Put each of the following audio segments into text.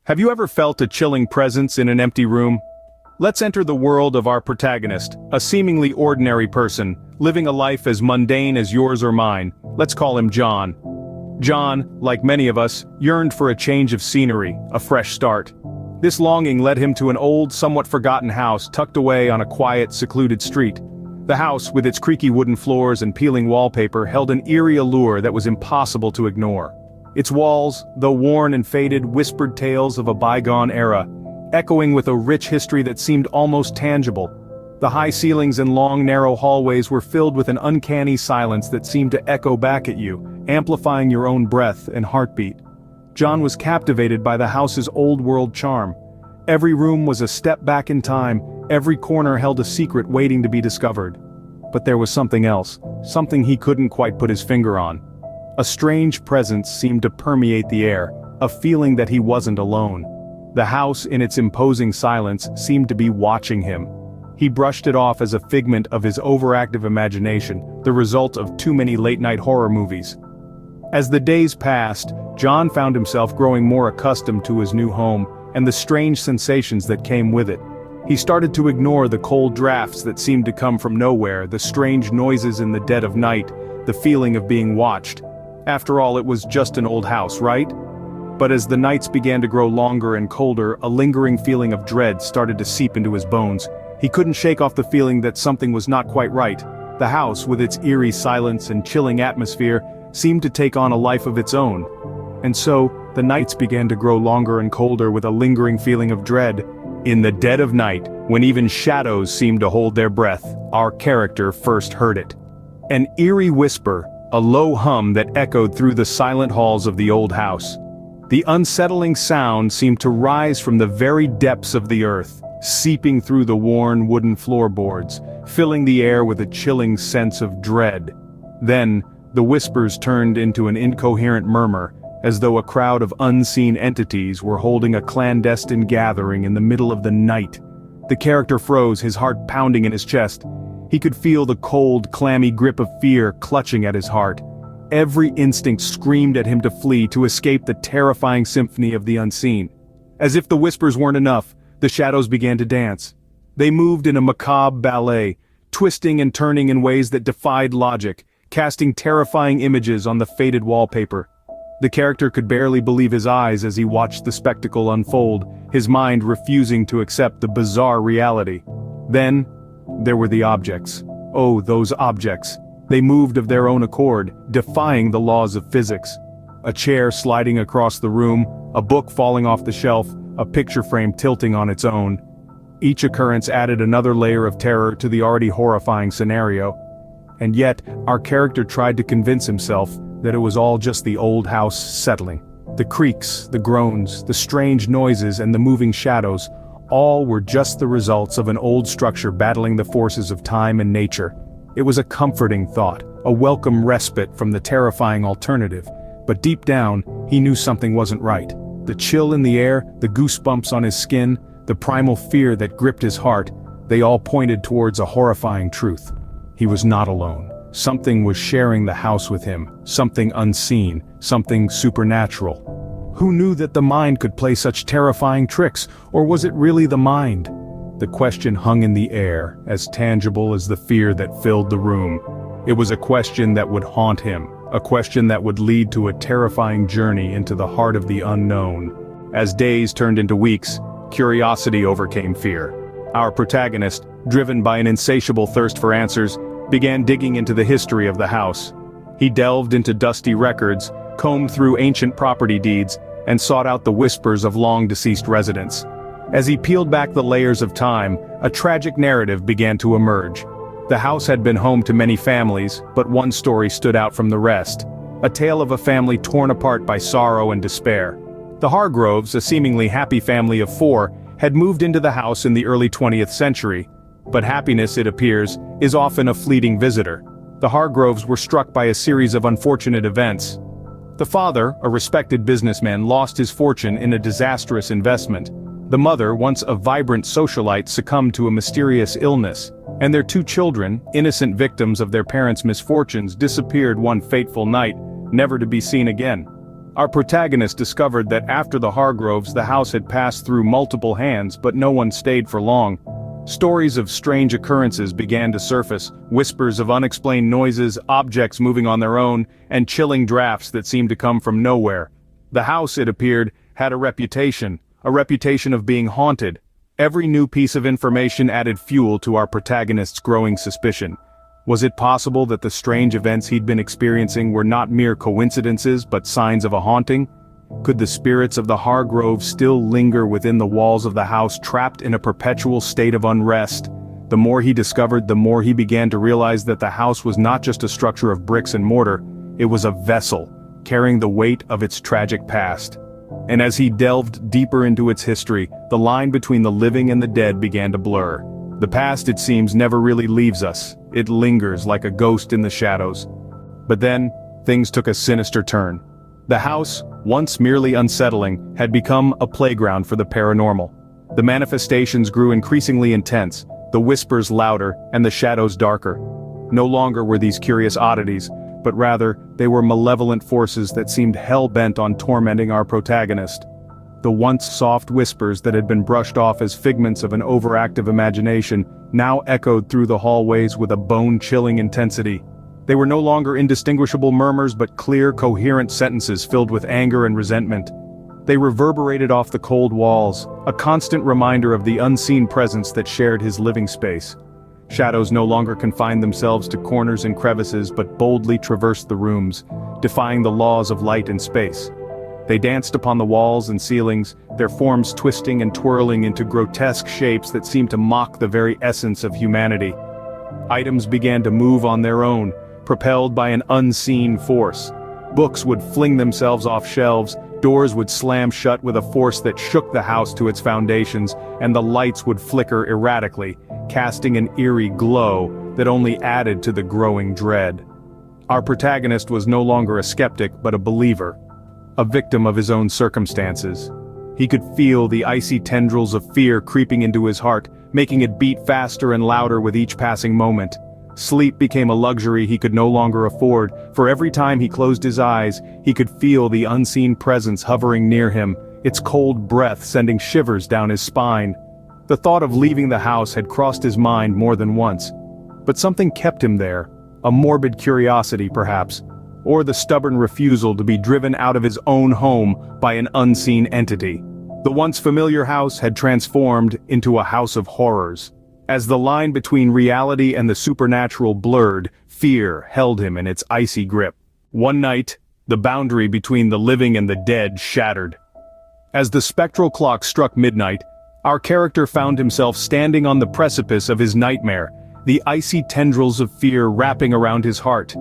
Have you ever felt a chilling presence in an empty room? Let's enter the world of our protagonist, a seemingly ordinary person, living a life as mundane as yours or mine. Let's call him John. John, like many of us, yearned for a change of scenery, a fresh start. This longing led him to an old, somewhat forgotten house tucked away on a quiet, secluded street. The house, with its creaky wooden floors and peeling wallpaper, held an eerie allure that was impossible to ignore. Its walls, though worn and faded, whispered tales of a bygone era, echoing with a rich history that seemed almost tangible. The high ceilings and long, narrow hallways were filled with an uncanny silence that seemed to echo back at you, amplifying your own breath and heartbeat. John was captivated by the house's old-world charm. Every room was a step back in time, every corner held a secret waiting to be discovered. But there was something else, something he couldn't quite put his finger on. A strange presence seemed to permeate the air, a feeling that he wasn't alone. The house, in its imposing silence, seemed to be watching him. He brushed it off as a figment of his overactive imagination, the result of too many late-night horror movies. As the days passed, John found himself growing more accustomed to his new home, and the strange sensations that came with it. He started to ignore the cold drafts that seemed to come from nowhere, the strange noises in the dead of night, the feeling of being watched. After all, it was just an old house, right? But as the nights began to grow longer and colder, a lingering feeling of dread started to seep into his bones. He couldn't shake off the feeling that something was not quite right. The house, with its eerie silence and chilling atmosphere, seemed to take on a life of its own. And so, the nights began to grow longer and colder with a lingering feeling of dread. In the dead of night, when even shadows seemed to hold their breath, our character first heard it. An eerie whisper, a low hum that echoed through the silent halls of the old house. The unsettling sound seemed to rise from the very depths of the earth, seeping through the worn wooden floorboards, filling the air with a chilling sense of dread. Then, the whispers turned into an incoherent murmur, as though a crowd of unseen entities were holding a clandestine gathering in the middle of the night. The character froze, his heart pounding in his chest. He could feel the cold, clammy grip of fear clutching at his heart. Every instinct screamed at him to flee, to escape the terrifying symphony of the unseen. As if the whispers weren't enough, the shadows began to dance. They moved in a macabre ballet, twisting and turning in ways that defied logic, casting terrifying images on the faded wallpaper. The character could barely believe his eyes as he watched the spectacle unfold, his mind refusing to accept the bizarre reality. Then, there were the objects. Oh, those objects. They moved of their own accord, defying the laws of physics. A chair sliding across the room, a book falling off the shelf, a picture frame tilting on its own. Each occurrence added another layer of terror to the already horrifying scenario. And yet, our character tried to convince himself that it was all just the old house settling. The creaks, the groans, the strange noises, and the moving shadows, all were just the results of an old structure battling the forces of time and nature. It was a comforting thought, a welcome respite from the terrifying alternative. But deep down, he knew something wasn't right. The chill in the air, the goosebumps on his skin, the primal fear that gripped his heart, they all pointed towards a horrifying truth. He was not alone. Something was sharing the house with him, something unseen, something supernatural. Who knew that the mind could play such terrifying tricks, or was it really the mind? The question hung in the air, as tangible as the fear that filled the room. It was a question that would haunt him, a question that would lead to a terrifying journey into the heart of the unknown. As days turned into weeks, curiosity overcame fear. Our protagonist, driven by an insatiable thirst for answers, began digging into the history of the house. He delved into dusty records, combed through ancient property deeds, and sought out the whispers of long-deceased residents. As he peeled back the layers of time, a tragic narrative began to emerge. The house had been home to many families, but one story stood out from the rest. A tale of a family torn apart by sorrow and despair. The Hargroves, a seemingly happy family of 4, had moved into the house in the early 20th century. But happiness, it appears, is often a fleeting visitor. The Hargroves were struck by a series of unfortunate events. The father, a respected businessman, lost his fortune in a disastrous investment. The mother, once a vibrant socialite, succumbed to a mysterious illness, and their 2 children, innocent victims of their parents' misfortunes, disappeared one fateful night, never to be seen again. Our protagonist discovered that after the Hargroves, the house had passed through multiple hands, but no one stayed for long. Stories of strange occurrences began to surface, whispers of unexplained noises, objects moving on their own, and chilling drafts that seemed to come from nowhere. The house, it appeared, had a reputation of being haunted. Every new piece of information added fuel to our protagonist's growing suspicion. Was it possible that the strange events he'd been experiencing were not mere coincidences but signs of a haunting? Could the spirits of the Hargroves still linger within the walls of the house, trapped in a perpetual state of unrest? The more he discovered, the more he began to realize that the house was not just a structure of bricks and mortar, it was a vessel, carrying the weight of its tragic past. And as he delved deeper into its history, the line between the living and the dead began to blur. The past, it seems, never really leaves us. It lingers like a ghost in the shadows. But then, things took a sinister turn. The house, once merely unsettling, had become a playground for the paranormal. The manifestations grew increasingly intense, the whispers louder, and the shadows darker. No longer were these curious oddities, but rather, they were malevolent forces that seemed hell-bent on tormenting our protagonist. The once soft whispers that had been brushed off as figments of an overactive imagination now echoed through the hallways with a bone-chilling intensity. They were no longer indistinguishable murmurs but clear, coherent sentences filled with anger and resentment. They reverberated off the cold walls, a constant reminder of the unseen presence that shared his living space. Shadows no longer confined themselves to corners and crevices but boldly traversed the rooms, defying the laws of light and space. They danced upon the walls and ceilings, their forms twisting and twirling into grotesque shapes that seemed to mock the very essence of humanity. Items began to move on their own, propelled by an unseen force. Books would fling themselves off shelves, doors would slam shut with a force that shook the house to its foundations, and the lights would flicker erratically, casting an eerie glow that only added to the growing dread. Our protagonist was no longer a skeptic but a believer. A victim of his own circumstances. He could feel the icy tendrils of fear creeping into his heart, making it beat faster and louder with each passing moment. Sleep became a luxury he could no longer afford, for every time he closed his eyes, he could feel the unseen presence hovering near him, its cold breath sending shivers down his spine. The thought of leaving the house had crossed his mind more than once. But something kept him there, a morbid curiosity perhaps, or the stubborn refusal to be driven out of his own home by an unseen entity. The once familiar house had transformed into a house of horrors. As the line between reality and the supernatural blurred, fear held him in its icy grip. One night, the boundary between the living and the dead shattered. As the spectral clock struck midnight, our character found himself standing on the precipice of his nightmare, the icy tendrils of fear wrapping around his heart.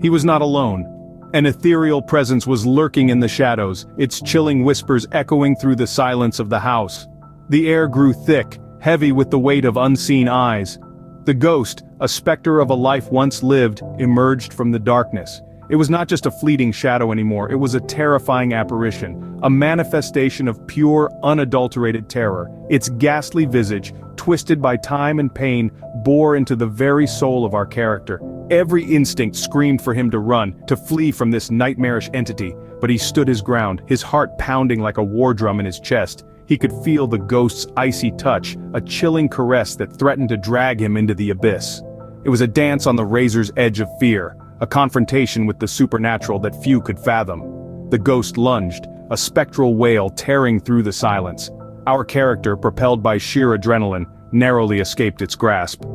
He was not alone. An ethereal presence was lurking in the shadows, its chilling whispers echoing through the silence of the house. The air grew thick, heavy with the weight of unseen eyes. The ghost, a specter of a life once lived, emerged from the darkness. It was not just a fleeting shadow anymore, it was a terrifying apparition, a manifestation of pure, unadulterated terror. Its ghastly visage, twisted by time and pain, bore into the very soul of our character. Every instinct screamed for him to run, to flee from this nightmarish entity, but he stood his ground, his heart pounding like a war drum in his chest. He could feel the ghost's icy touch, a chilling caress that threatened to drag him into the abyss. It was a dance on the razor's edge of fear, a confrontation with the supernatural that few could fathom. The ghost lunged, a spectral wail tearing through the silence. Our character, propelled by sheer adrenaline, narrowly escaped its grasp.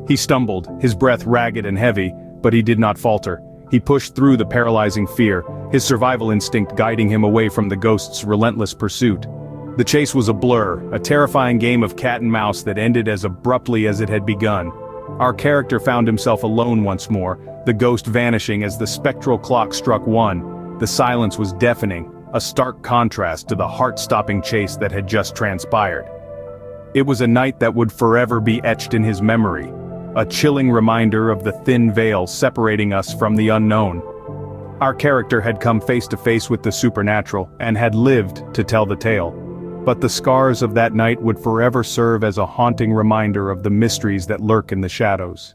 He stumbled, his breath ragged and heavy, but he did not falter. He pushed through the paralyzing fear, his survival instinct guiding him away from the ghost's relentless pursuit. The chase was a blur, a terrifying game of cat and mouse that ended as abruptly as it had begun. Our character found himself alone once more, the ghost vanishing as the spectral clock struck 1. The silence was deafening, a stark contrast to the heart-stopping chase that had just transpired. It was a night that would forever be etched in his memory, a chilling reminder of the thin veil separating us from the unknown. Our character had come face to face with the supernatural and had lived to tell the tale. But the scars of that night would forever serve as a haunting reminder of the mysteries that lurk in the shadows.